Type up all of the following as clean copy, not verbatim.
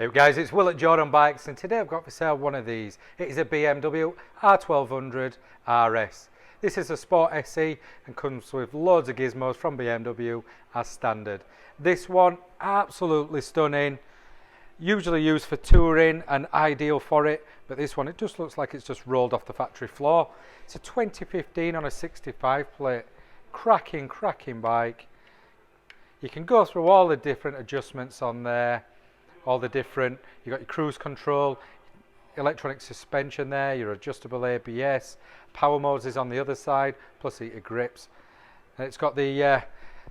Hey guys, it's Will at Jordanbikes, and today I've got for sale one of these. It is a BMW R1200RS. This is a Sport SE and comes with loads of gizmos from BMW as standard. This one, absolutely stunning. Usually used for touring and ideal for it, but this one, it just looks like it's just rolled off the factory floor. It's a 2015 on a 65 plate. Cracking bike. You can go through all the different adjustments on there. All the different, you've got your cruise control, electronic suspension there, your adjustable ABS, power modes is on the other side, plus heated grips. And it's got the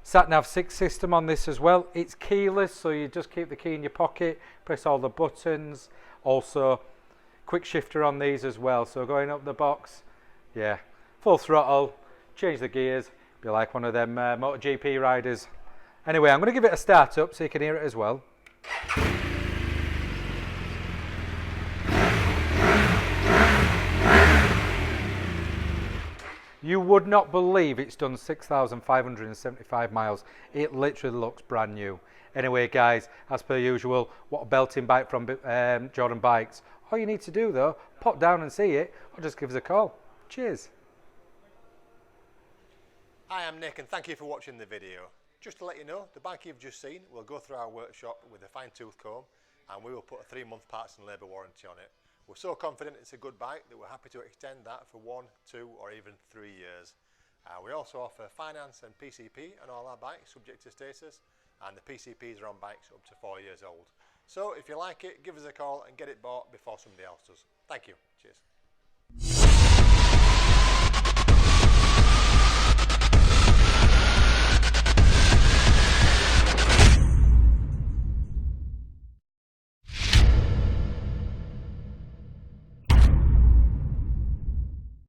sat-nav 6 system on this as well. It's keyless, so you just keep the key in your pocket, press all the buttons. Also, quick shifter on these as well, so going up the box, yeah, full throttle, change the gears, be like one of them MotoGP riders. Anyway, I'm going to give it a start up so you can hear it as well. You would not believe it's done 6,575 miles. It literally looks brand new. Anyway guys, as per usual, what a belting bike from Jordanbikes. All you need to do though, pop down and see it, or just give us a call. Cheers. Hi, I'm Nick and thank you for watching the video. Just to let you know, the bike you've just seen will go through our workshop with a fine-tooth comb, and we will put a 3-month parts and labour warranty on it. We're so confident it's a good bike that we're happy to extend that for 1, 2 or even 3 years. We also offer finance and PCP on all our bikes subject to status, and the PCPs are on bikes up to 4 years old. So if you like it, give us a call and get it bought before somebody else does. Thank you. Cheers.